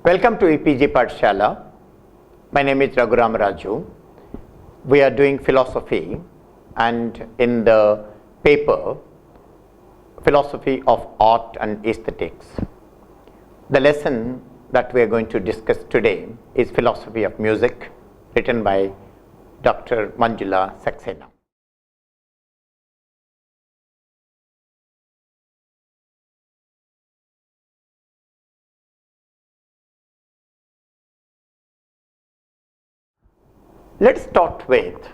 Welcome to Epg Pathshala. My name is Raghuram Raju. We are doing philosophy, and in the paper Philosophy of Art and Aesthetics, the lesson that we are going to discuss today is Philosophy of Music, written by Dr. Manjula Saxena. Let's start with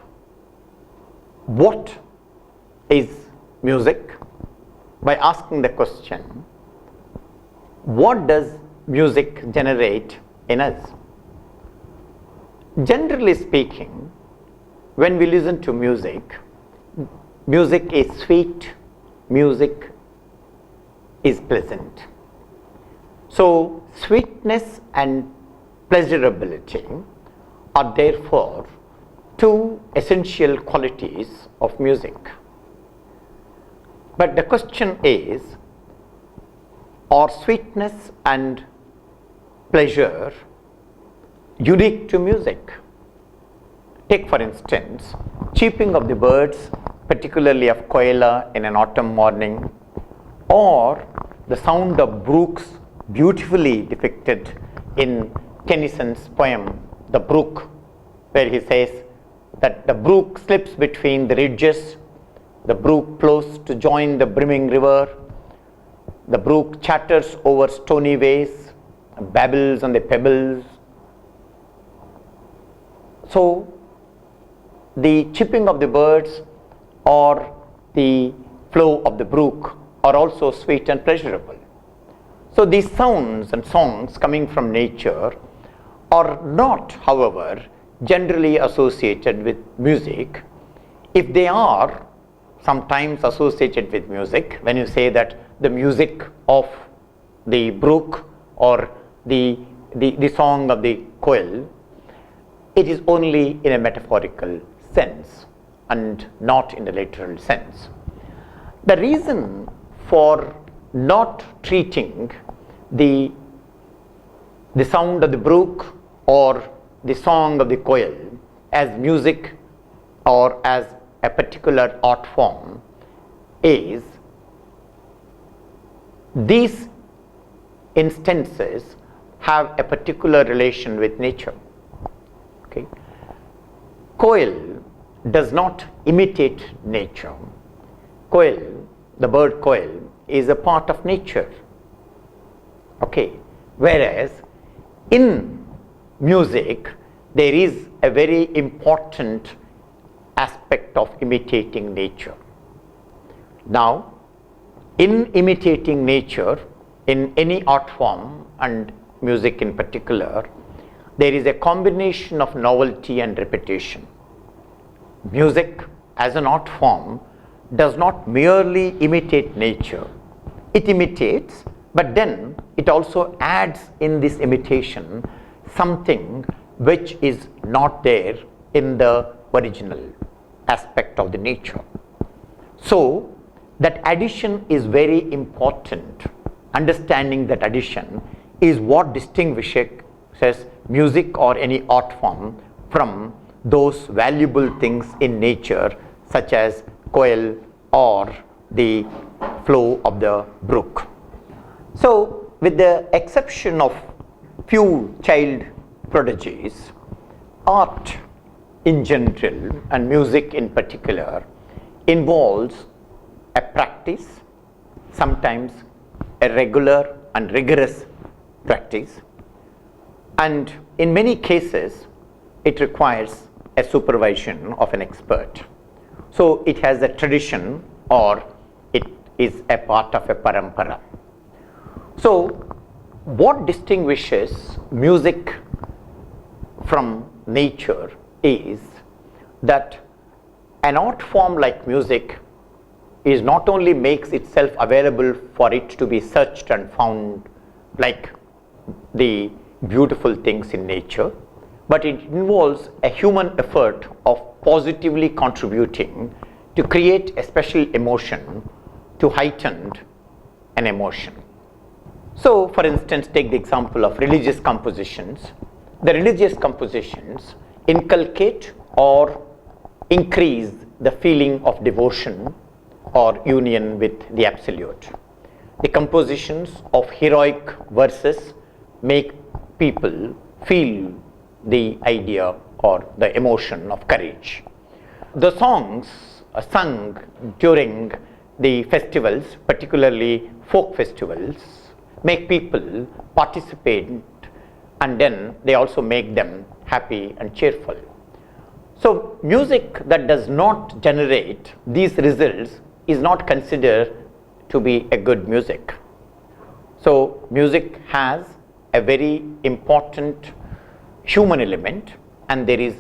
what is music by asking the question, what does music generate in us? Generally speaking, when we listen to music, music is sweet, music is pleasant. So sweetness and pleasurability are therefore two essential qualities of music. But the question is, are sweetness and pleasure unique to music? Take for instance, chirping of the birds, particularly of koala in an autumn morning, or the sound of brooks beautifully depicted in Tennyson's poem The Brook, where he says that the brook slips between the ridges, the brook flows to join the brimming river, the brook chatters over stony ways, babbles on the pebbles. So the chirping of the birds or the flow of the brook are also sweet and pleasurable. So these sounds and songs coming from nature are not, however, generally associated with music. If they are sometimes associated with music, when you say that the music of the brook or the song of the koel, it is only in a metaphorical sense and not in the literal sense. The reason for not treating the sound of the brook or the song of the koel as music or as a particular art form is these instances have a particular relation with nature. Okay. Koel does not imitate nature. Koel, the bird koel, is a part of nature. Okay. Whereas in music, there is a very important aspect of imitating nature. Now, in imitating nature, in any art form and music in particular, there is a combination of novelty and repetition. Music as an art form does not merely imitate nature. It imitates, but then it also adds in this imitation something which is not there in the original aspect of the nature. So that addition is very important. Understanding that addition is what distinguishes music or any art form from those valuable things in nature, such as koel or the flow of the brook. So with the exception of few child prodigies, art in general and music in particular involves a practice, sometimes a regular and rigorous practice, and in many cases it requires a supervision of an expert. So it has a tradition or it is a part of a parampara. So what distinguishes music from nature is that an art form like music is not only makes itself available for it to be searched and found like the beautiful things in nature, but it involves a human effort of positively contributing to create a special emotion, to heighten an emotion. So, for instance, take the example of religious compositions. The religious compositions inculcate or increase the feeling of devotion or union with the Absolute. The compositions of heroic verses make people feel the idea or the emotion of courage. The songs sung during the festivals, particularly folk festivals, make people participate, and then they also make them happy and cheerful. So, music that does not generate these results is not considered to be a good music. So, music has a very important human element, and there is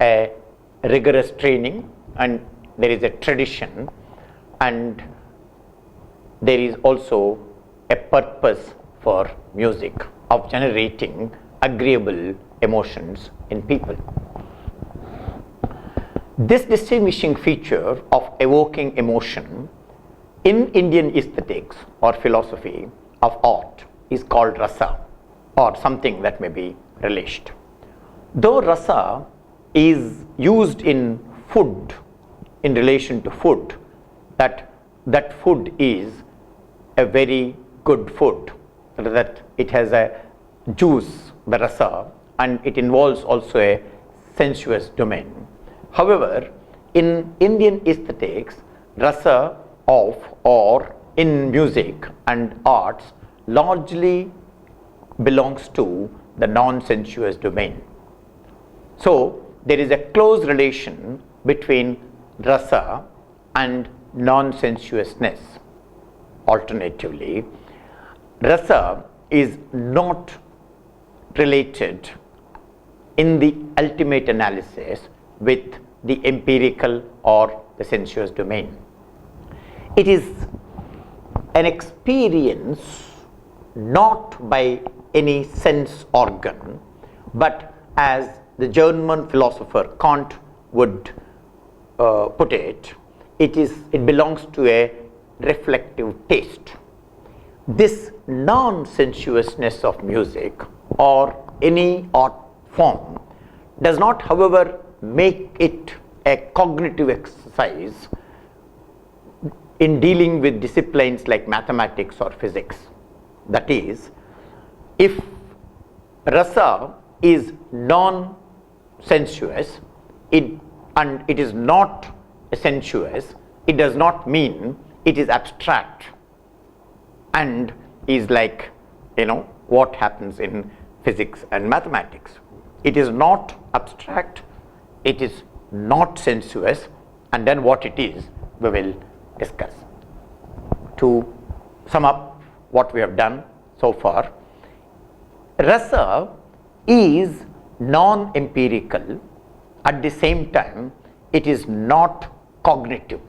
a rigorous training, and there is a tradition, and there is also a purpose for music of generating agreeable emotions in people. This distinguishing feature of evoking emotion in Indian aesthetics or philosophy of art is called rasa, or something that may be relished. Though rasa is used in food, in relation to food, that food is a very good food, that it has a juice, the rasa, and it involves also a sensuous domain. However, in Indian aesthetics, rasa or in music and arts largely belongs to the non-sensuous domain. So, there is a close relation between rasa and non-sensuousness. Alternatively, rasa is not related in the ultimate analysis with the empirical or the sensuous domain. It is an experience not by any sense organ, but as the German philosopher Kant would put it, it belongs to a reflective taste. This non-sensuousness of music or any art form does not, however, make it a cognitive exercise in dealing with disciplines like mathematics or physics. That is, if rasa is non-sensuous and it is not sensuous, it does not mean it is abstract and is like, what happens in physics and mathematics. It is not abstract, it is not sensuous, and then what it is, we will discuss. To sum up what we have done so far, rasa is non-empirical, at the same time it is not cognitive,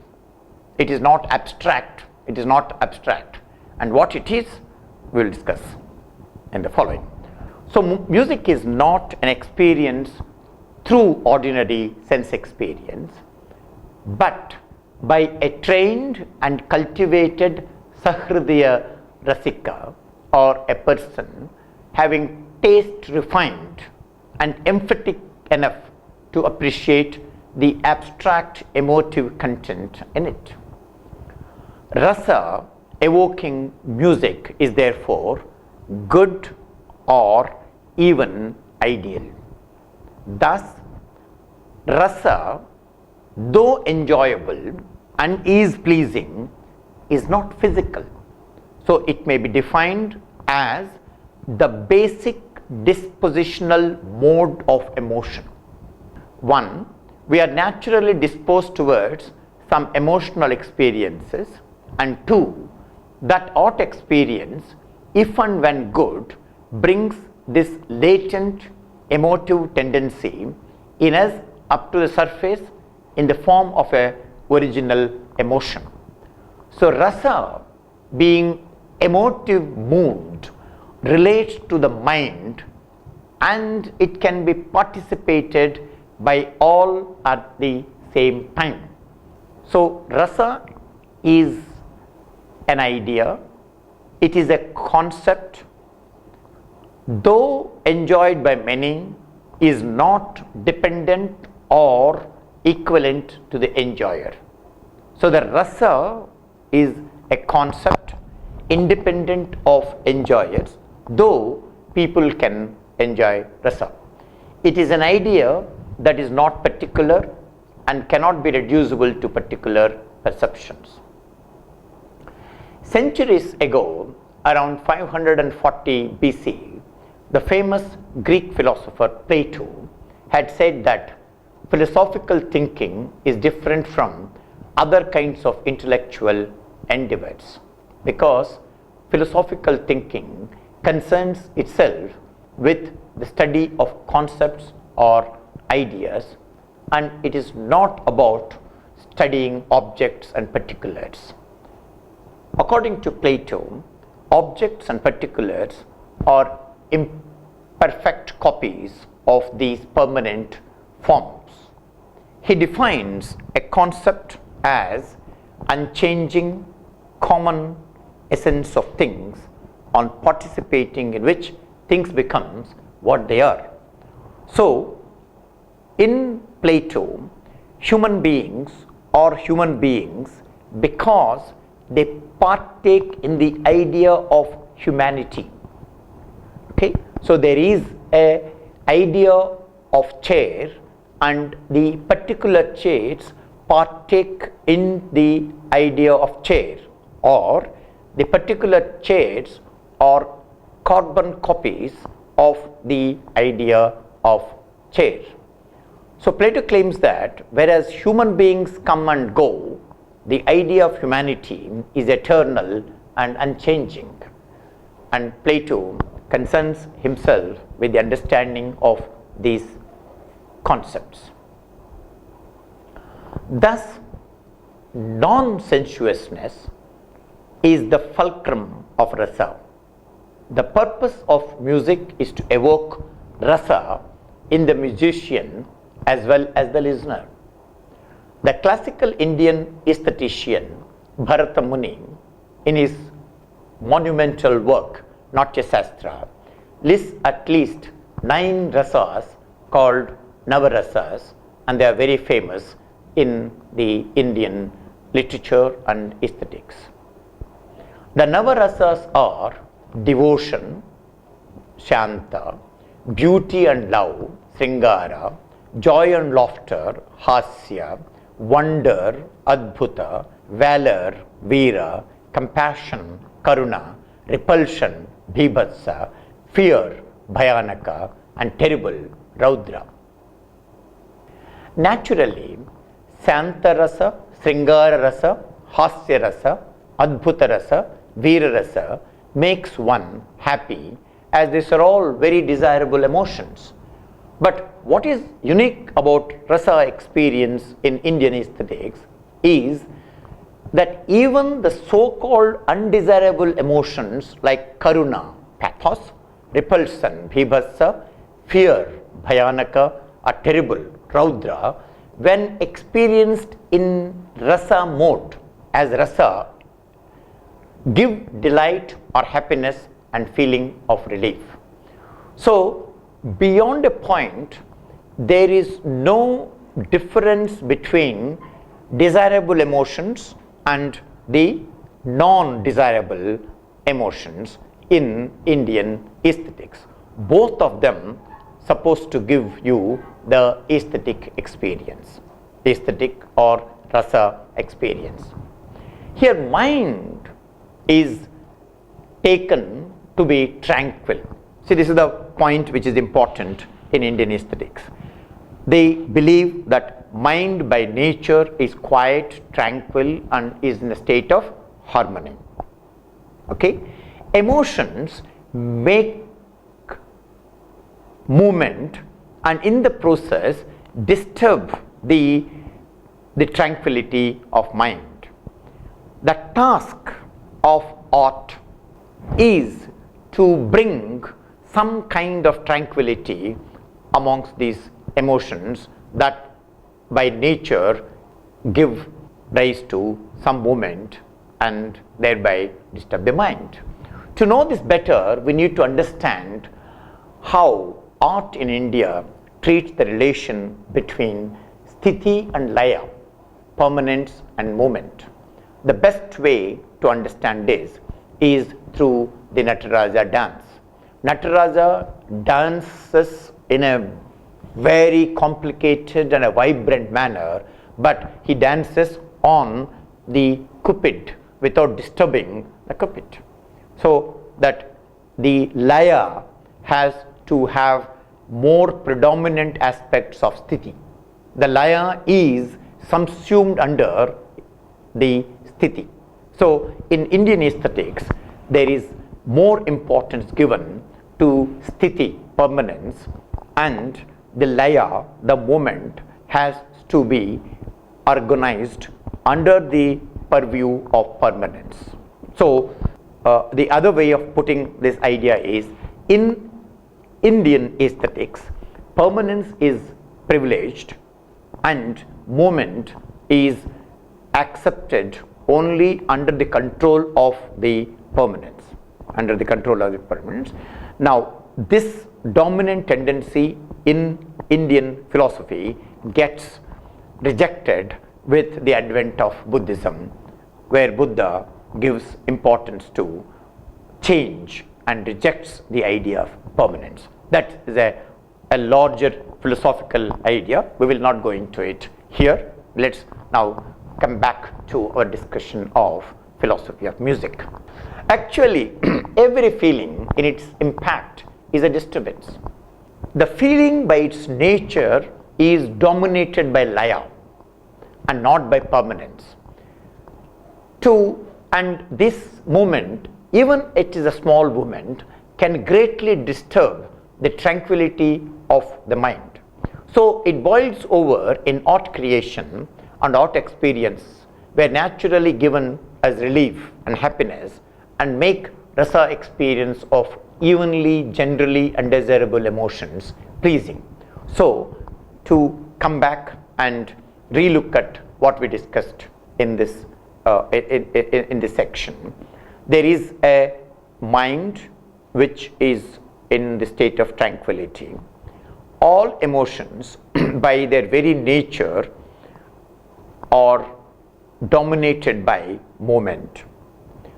it is not abstract, and what it is we will discuss in the following. So, music is not an experience through ordinary sense experience, but by a trained and cultivated sahridaya rasika, or a person having taste refined and emphatic enough to appreciate the abstract emotive content in it. Rasa evoking music is therefore good or even ideal. Thus, rasa, though enjoyable and is pleasing, is not physical. So, it may be defined as the basic dispositional mode of emotion. 1. We are naturally disposed towards some emotional experiences, and 2. That art experience, if and when good, brings this latent emotive tendency in us up to the surface in the form of a original emotion. So, rasa, being emotive mood, relates to the mind, and it can be participated by all at the same time. So, rasa is an idea, it is a concept, though enjoyed by many, is not dependent or equivalent to the enjoyer. So the rasa is a concept independent of enjoyers, though people can enjoy rasa. It is an idea that is not particular and cannot be reducible to particular perceptions. Centuries ago, around 540 BC, the famous Greek philosopher Plato had said that philosophical thinking is different from other kinds of intellectual endeavors, because philosophical thinking concerns itself with the study of concepts or ideas, and it is not about studying objects and particulars. According to Plato, objects and particulars are imperfect copies of these permanent forms. He defines a concept as unchanging common essence of things, on participating in which things becomes what they are. So in Plato, human beings are human beings because they partake in the idea of humanity. Okay, so there is a idea of chair, and the particular chairs partake in the idea of chair, or the particular chairs are carbon copies of the idea of chair. So Plato claims that whereas human beings come and go, the idea of humanity is eternal and unchanging, and Plato concerns himself with the understanding of these concepts. Thus, non-sensuousness is the fulcrum of rasa. The purpose of music is to evoke rasa in the musician as well as the listener. The classical Indian aesthetician Bharata Muni, in his monumental work Natya Sastra, lists at least 9 rasas called Navarasas, and they are very famous in the Indian literature and aesthetics. The Navarasas are devotion, Shanta, beauty and love, Sringara, joy and laughter, Hasya, wonder, Adbhuta, valor, Veera, compassion, Karuna, repulsion, Bhibhatsa, fear, Bhayanaka, and terrible, Raudra. Naturally, Shanta rasa, Sringara rasa, Hasya rasa, Adbhuta rasa, Veera rasa makes one happy, as these are all very desirable emotions. But what is unique about rasa experience in Indian aesthetics is that even the so-called undesirable emotions like Karuna, pathos, repulsion, Bhibhatsa, fear, Bhayanaka, are terrible, Raudra, when experienced in rasa mode as rasa, give delight or happiness and feeling of relief. So beyond a point, there is no difference between desirable emotions and the non-desirable emotions in Indian aesthetics. Both of them supposed to give you the aesthetic experience, aesthetic or rasa experience. Here mind is taken to be tranquil. See, this is the point which is important in Indian aesthetics. They believe that mind by nature is quiet, tranquil, and is in a state of harmony. Okay? Emotions make movement, and in the process disturb the tranquility of mind. The task of art is to bring some kind of tranquility amongst these emotions that by nature give rise to some movement and thereby disturb the mind. To know this better, we need to understand how art in India treats the relation between sthiti and laya, permanence and movement. The best way to understand this is through the Nataraja dance. Nataraja dances in a very complicated and a vibrant manner, but he dances on the Cupid without disturbing the Cupid. So that the laya has to have more predominant aspects of sthiti. The laya is subsumed under the sthiti. So in Indian aesthetics, there is more importance given to sthiti, permanence, and the laya, the movement, has to be organized under the purview of permanence. So the other way of putting this idea is, in Indian aesthetics, permanence is privileged and movement is accepted only under the control of the permanence. Now, this dominant tendency in Indian philosophy gets rejected with the advent of Buddhism, where Buddha gives importance to change and rejects the idea of permanence. That is a larger philosophical idea. We will not go into it here. Let's now come back to our discussion of philosophy of music. Actually, every feeling in its impact is a disturbance. The feeling by its nature is dominated by laya and not by permanence. And this movement, even it is a small movement, can greatly disturb the tranquility of the mind. So it boils over in art creation and art experience, were naturally given as relief and happiness, and make rasa experience of evenly, generally undesirable emotions pleasing. So to come back and relook at what we discussed in this in this section, there is a mind which is in the state of tranquility. All emotions by their very nature are dominated by movement.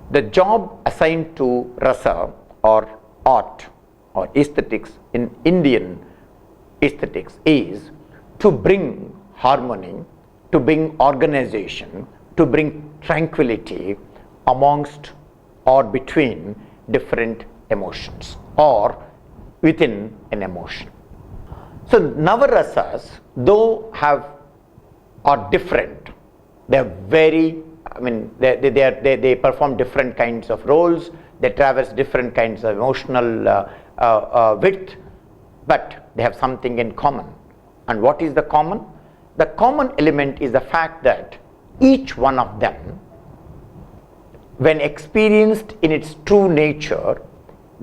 The job assigned to rasa or art or aesthetics in Indian aesthetics is to bring harmony, to bring organization, to bring tranquility amongst or between different emotions or within an emotion. So Navarasas, though are different, they are very, they perform different kinds of roles, they traverse different kinds of emotional width, but they have something in common. And what is the common? The common element is the fact that each one of them, when experienced in its true nature,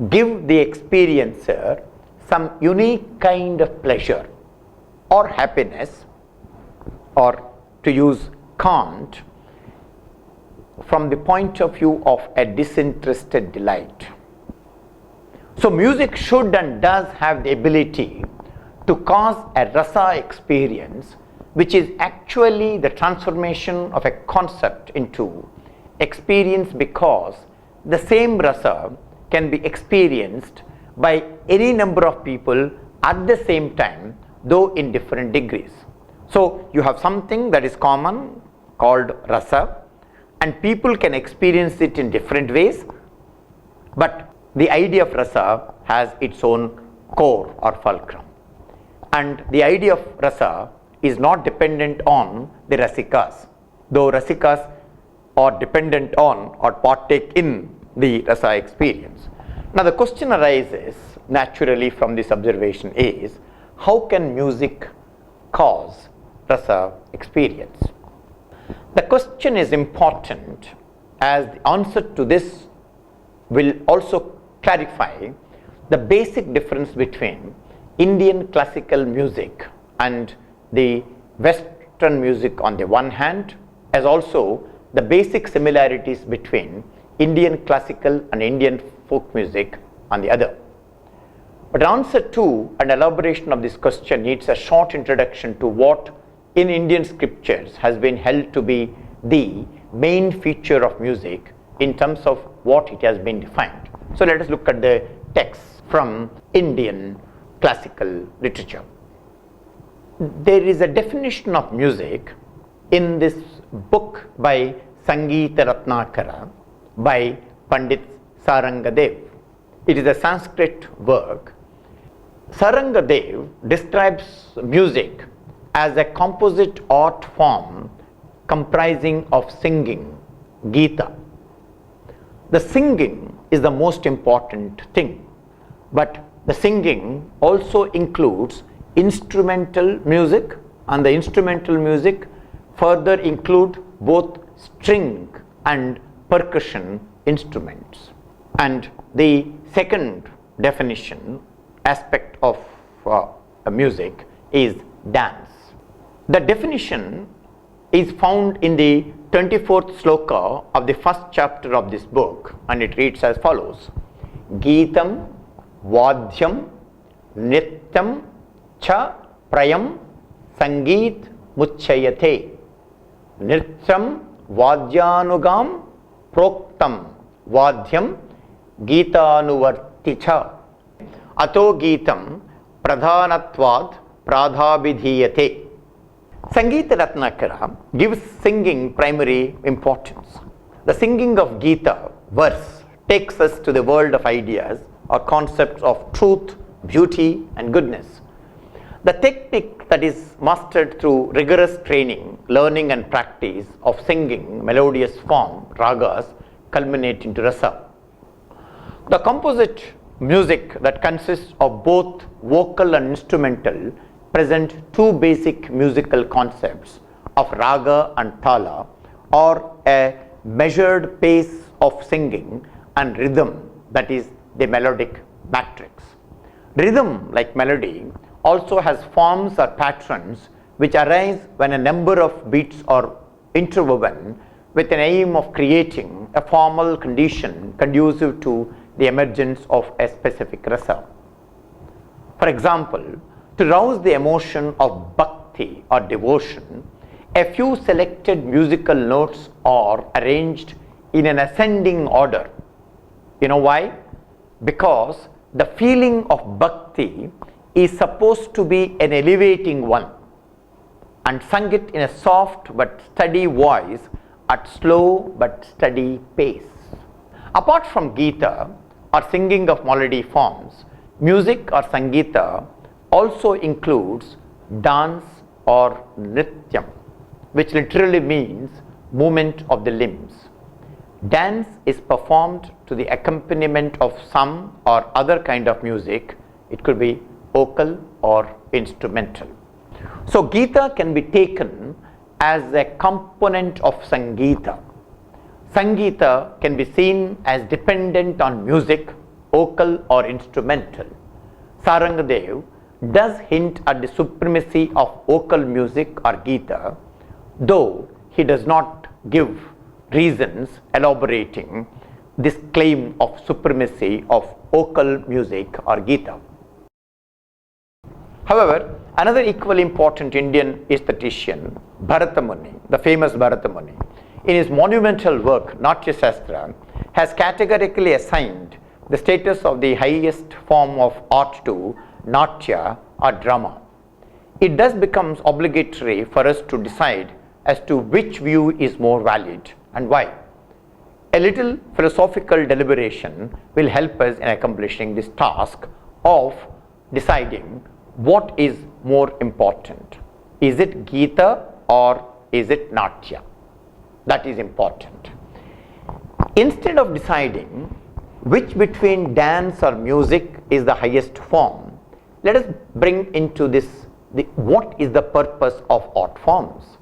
give the experiencer some unique kind of pleasure or happiness, or to use Kant, from the point of view of a disinterested delight. So music should and does have the ability to cause a rasa experience, which is actually the transformation of a concept into experience, because the same rasa can be experienced by any number of people at the same time, though in different degrees. So you have something that is common called rasa, and people can experience it in different ways, but the idea of rasa has its own core or fulcrum. And the idea of rasa is not dependent on the rasikas, though rasikas are dependent on or partake in the rasa experience. Now the question arises naturally from this observation is, how can music cause rasa experience? The question is important, as the answer to this will also clarify the basic difference between Indian classical music and the Western music on the one hand, as also the basic similarities between Indian classical and Indian folk music on the other. But answer to and elaboration of this question needs a short introduction to what in Indian scriptures has been held to be the main feature of music in terms of what it has been defined. So let us look at the text from Indian classical literature. There is a definition of music in this book by Sangeeta Ratnakara by Pandit Sarangadev. It is a Sanskrit work. Sarangadev describes music as a composite art form comprising of singing, Gita. The singing is the most important thing, but the singing also includes instrumental music, and the instrumental music further include both string and percussion instruments. And the second definition aspect of music is dance. The definition is found in the 24th sloka of the first chapter of this book, and it reads as follows: Geetam Vadhyam Nityam Cha Prayam Sangeet Muchayate Nityam Vadyanugam Proktam Vadhyam Geetanuvarticha Ato Geetam Pradhanatvad Pradhabidhiyate. Sangeeta Ratnakara gives singing primary importance. The singing of Gita verse takes us to the world of ideas or concepts of truth, beauty and goodness. The technique that is mastered through rigorous training, learning and practice of singing melodious form, ragas, culminate into rasa. The composite music that consists of both vocal and instrumental present two basic musical concepts of raga and tala, or a measured pace of singing, and rhythm, that is the melodic matrix. Rhythm, like melody, also has forms or patterns which arise when a number of beats are interwoven with an aim of creating a formal condition conducive to the emergence of a specific rasa. For example, to rouse the emotion of bhakti or devotion, a few selected musical notes are arranged in an ascending order. You know why? Because the feeling of bhakti is supposed to be an elevating one, and sung it in a soft but steady voice at slow but steady pace. Apart from Gita or singing of melody forms, music or Sangeeta also includes dance or nityam, which literally means movement of the limbs. Dance is performed to the accompaniment of some or other kind of music. It could be vocal or instrumental. So Gita can be taken as a component of Sangeeta. Sangeeta can be seen as dependent on music, vocal or instrumental. Sarangadev does hint at the supremacy of vocal music or Gita, though he does not give reasons elaborating this claim of supremacy of vocal music or Gita. However, another equally important Indian aesthetician, Bharata Muni, the famous Bharata Muni, in his monumental work Natya Shastra, has categorically assigned the status of the highest form of art to Natya or drama. It thus becomes obligatory for us to decide as to which view is more valid and why. A little philosophical deliberation will help us in accomplishing this task of deciding what is more important. Is it Gita or is it Natya? That is important. Instead of deciding which between dance or music is the highest form, let us bring into this what is the purpose of art forms.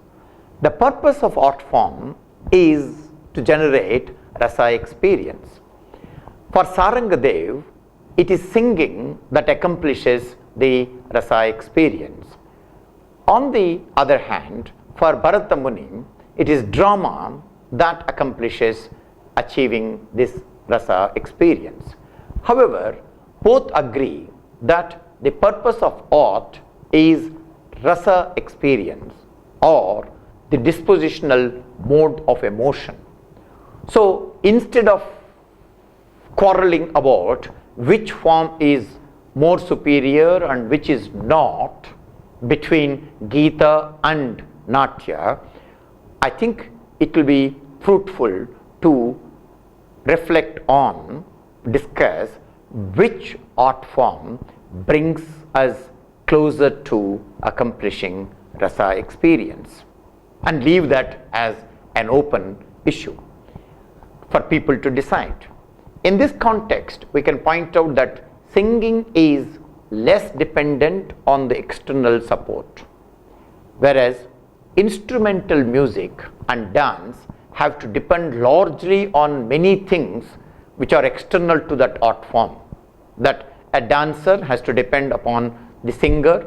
The purpose of art form is to generate rasa experience. For Sarangadev, it is singing that accomplishes the rasa experience. On the other hand, for Bharata Muni, it is drama that accomplishes achieving this rasa experience. However, both agree that the purpose of art is rasa experience or the dispositional mode of emotion. So instead of quarreling about which form is more superior and which is not between Gita and Natya, I think it will be fruitful to reflect on, discuss which art form brings us closer to accomplishing rasa experience, and leave that as an open issue for people to decide. In this context, we can point out that singing is less dependent on the external support, whereas instrumental music and dance have to depend largely on many things which are external to that art form. That a dancer has to depend upon the singer,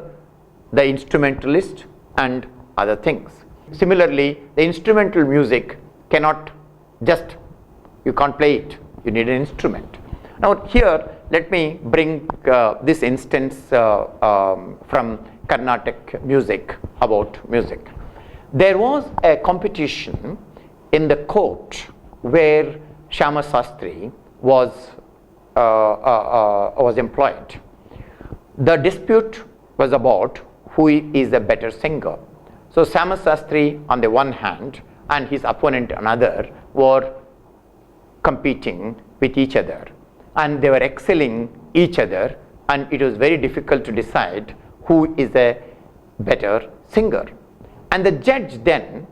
the instrumentalist, and other things. Similarly, the instrumental music cannot just, you can't play it, you need an instrument. Now here let me bring this instance from Carnatic music, about music. There was a competition in the court where Shama Sastri was employed. The dispute was about who is a better singer. So Shama Sastri on the one hand and his opponent another were competing with each other, and they were excelling each other, and it was very difficult to decide who is a better singer. And the judge then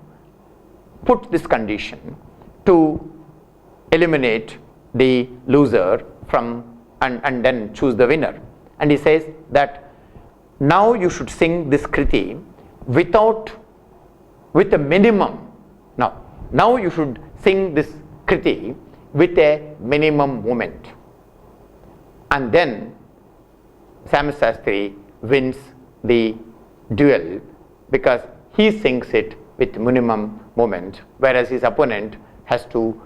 put this condition to eliminate the loser from and then choose the winner. And he says that now you should sing this kriti with a minimum. Now you should sing this kriti with a minimum movement. And then Shama Sastri wins the duel because he sings it with minimum movement, whereas his opponent has to,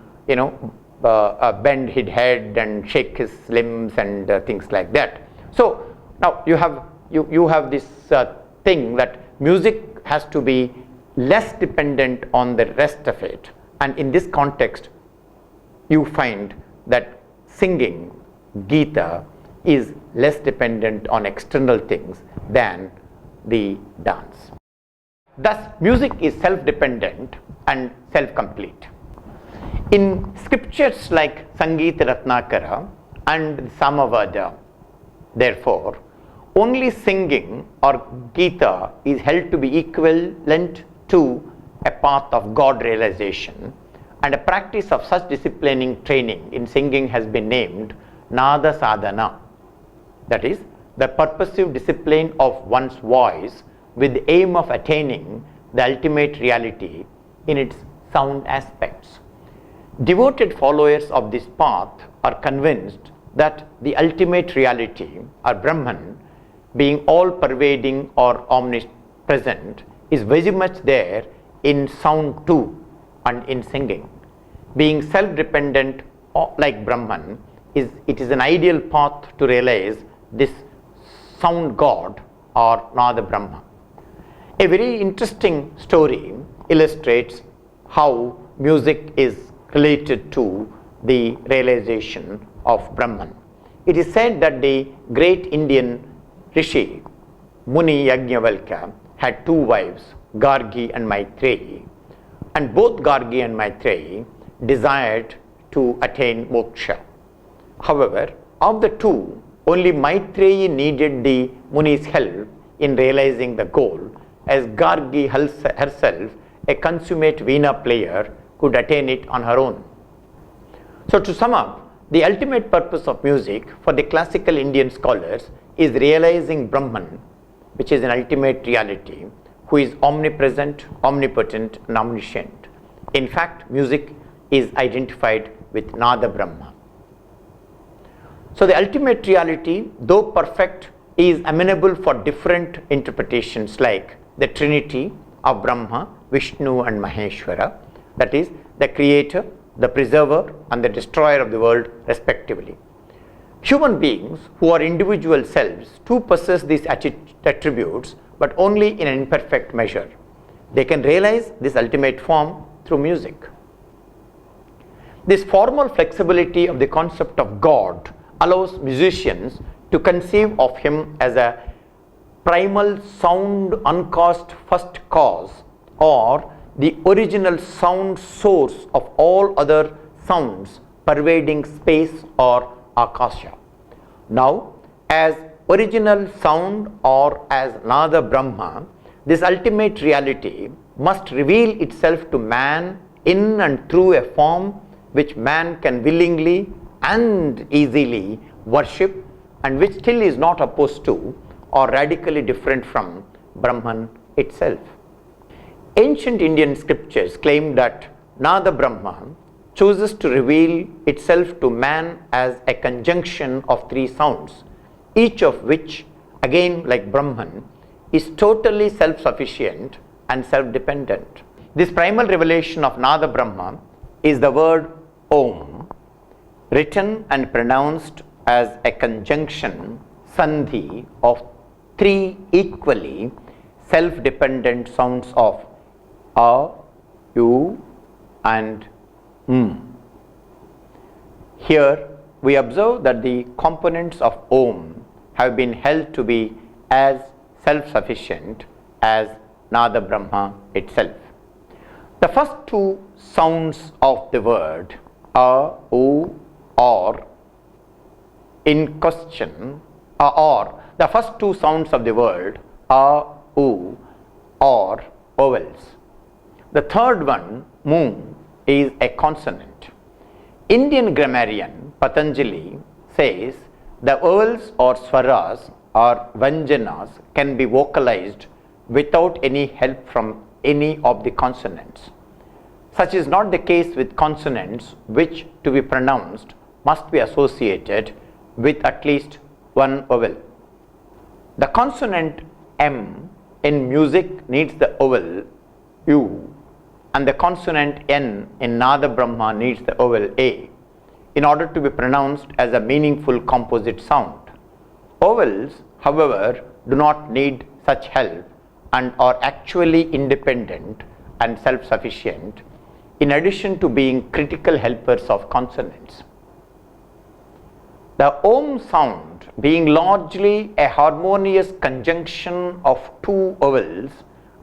bend his head and shake his limbs and things like that. So now you have this thing that music has to be less dependent on the rest of it, and in this context you find that singing Gita is less dependent on external things than the dance. Thus, music is self-dependent and self-complete. In scriptures like Sangeeta Ratnakara and Samavada, therefore, only singing or Gita is held to be equivalent to a path of God realization, and a practice of such disciplining training in singing has been named Nada Sadhana, that is, the purposive discipline of one's voice with the aim of attaining the ultimate reality in its sound aspects. Devoted followers of this path are convinced that the ultimate reality, or Brahman, being all-pervading or omnipresent, is very much there in sound too and in singing. Being self-dependent like Brahman, it is an ideal path to realize this sound God or Nada Brahma. A very interesting story illustrates how music is related to the realization of Brahman. It is said that the great Indian Rishi Muni Yajnavalkya had two wives, Gargi and Maitreyi, and both Gargi and Maitreyi desired to attain moksha. However, of the two, only Maitreyi needed the Muni's help in realizing the goal, as Gargi herself, a consummate veena player, could attain it on her own. So to sum up, the ultimate purpose of music for the classical Indian scholars is realizing Brahman, which is an ultimate reality, who is omnipresent, omnipotent, and omniscient. In fact, music is identified with Nada Brahma. So the ultimate reality, though perfect, is amenable for different interpretations like the Trinity of Brahma, Vishnu and Maheshwara, that is, the creator, the preserver and the destroyer of the world respectively. Human beings who are individual selves too possess these attributes, but only in an imperfect measure. They can realize this ultimate form through music. This formal flexibility of the concept of God allows musicians to conceive of him as a primal sound uncaused first cause, or the original sound source of all other sounds pervading space or akasha. Now, as original sound or as Nada Brahma, this ultimate reality must reveal itself to man in and through a form which man can willingly and easily worship, and which still is not opposed to or radically different from Brahman itself. Ancient Indian scriptures claim that Nada Brahma chooses to reveal itself to man as a conjunction of three sounds, each of which, again like Brahman, is totally self-sufficient and self-dependent. This primal revelation of Nada Brahma is the word Om, written and pronounced as a conjunction sandhi of three equally self-dependent sounds of A, U and Here we observe that the components of Om have been held to be as self-sufficient as Nada Brahma itself. The first two sounds of the word A, U, or in question, or the first two sounds of the word A, U, or vowels. The third one, Mu, is a consonant. Indian grammarian Patanjali says the vowels or swaras or vanjanas can be vocalized without any help from any of the consonants. Such is not the case with consonants, which to be pronounced must be associated with at least one vowel. The consonant M in music needs the vowel U, and the consonant N in Nada Brahma needs the vowel A in order to be pronounced as a meaningful composite sound. Vowels, however, do not need such help and are actually independent and self-sufficient, in addition to being critical helpers of consonants. The Om sound, being largely a harmonious conjunction of two vowels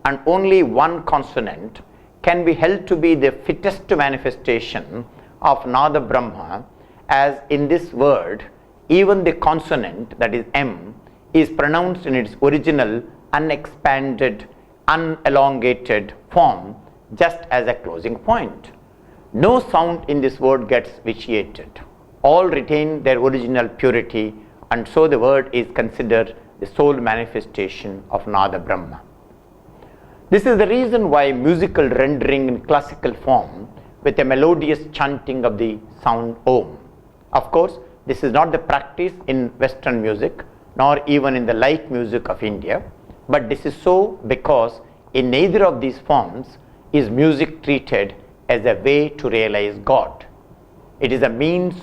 and only one consonant, can be held to be the fittest manifestation of Nada Brahma, as in this word even the consonant, that is M, is pronounced in its original unexpanded, unelongated form just as a closing point. No sound in this word gets vitiated. All retain their original purity, and so the word is considered the sole manifestation of Nada Brahma. This is the reason why musical rendering in classical form with a melodious chanting of the sound Om. Of course, this is not the practice in Western music, nor even in the light music of India, but this is so because in neither of these forms is music treated as a way to realize God. It is a means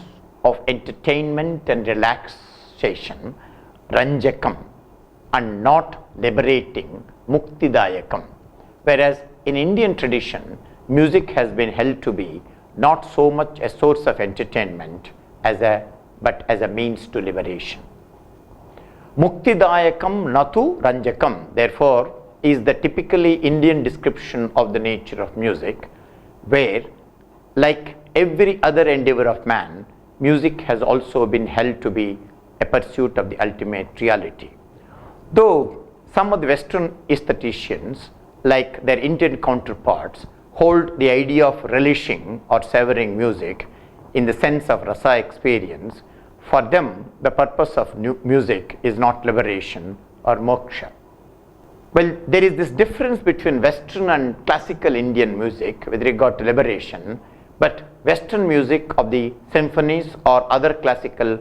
of entertainment and relaxation, ranjakam, and not liberating, muktidayakam. Whereas in Indian tradition, music has been held to be not so much a source of entertainment but as a means to liberation. Muktidayakam natu ranjakam, therefore, is the typically Indian description of the nature of music, where, like every other endeavor of man, music has also been held to be a pursuit of the ultimate reality. Though some of the Western aestheticians, like their Indian counterparts, hold the idea of relishing or savoring music in the sense of rasa experience, for them the purpose of music is not liberation or moksha. Well, there is this difference between Western and classical Indian music with regard to liberation, but Western music of the symphonies or other classical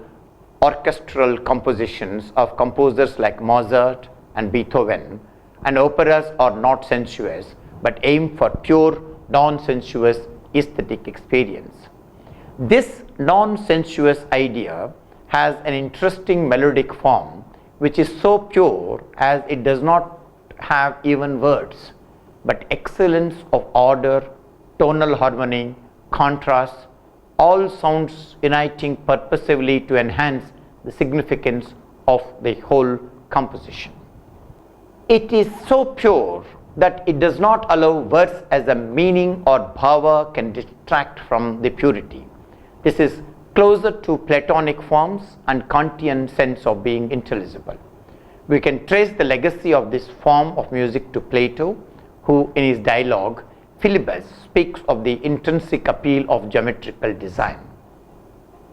orchestral compositions of composers like Mozart and Beethoven, and operas are not sensuous but aim for pure non-sensuous aesthetic experience. This non-sensuous idea has an interesting melodic form which is so pure as it does not have even words, but excellence of order, tonal harmony, contrast, all sounds uniting purposively to enhance the significance of the whole composition. It is so pure that it does not allow words as a meaning or bhava can distract from the purity. This is closer to Platonic forms and Kantian sense of being intelligible. We can trace the legacy of this form of music to Plato, who in his dialogue Philebus speaks of the intrinsic appeal of geometrical design.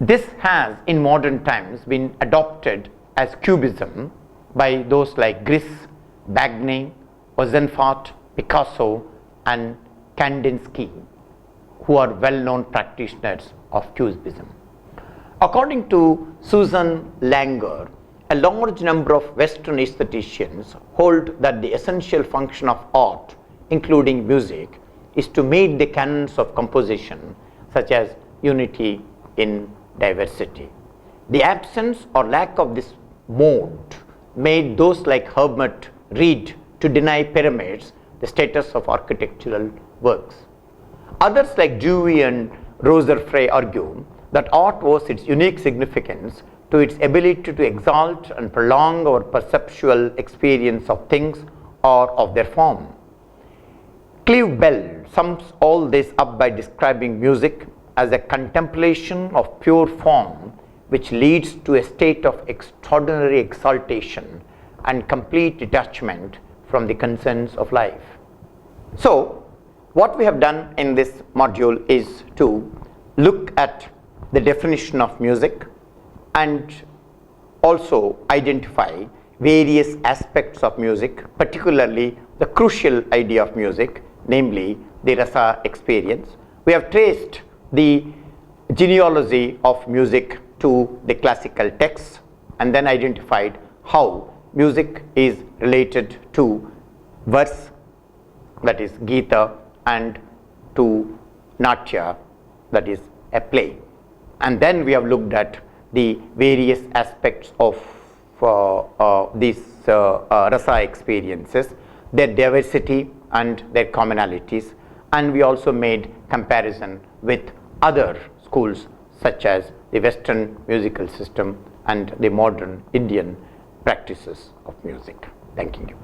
This has in modern times been adopted as cubism by those like Gris, Bagné, Ozenfant, Picasso and Kandinsky, who are well-known practitioners of cubism. According to Susan Langer, a large number of Western aestheticians hold that the essential function of art, including music, is to meet the canons of composition, such as unity in diversity. The absence or lack of this mode made those like Herbert Reed to deny pyramids the status of architectural works. Others like Dewey and Roser-Frey argue that art owes its unique significance to its ability to exalt and prolong our perceptual experience of things or of their form. Clive Bell sums all this up by describing music as a contemplation of pure form which leads to a state of extraordinary exaltation and complete detachment from the concerns of life. So, what we have done in this module is to look at the definition of music and also identify various aspects of music, particularly the crucial idea of music, namely the rasa experience. We have traced the genealogy of music to the classical texts and then identified how music is related to verse, that is Gita, and to Natya, that is a play. And then we have looked at the various aspects of these rasa experiences, their diversity and their commonalities, and we also made comparison with other schools such as the Western musical system and the modern Indian practices of music. Thank you.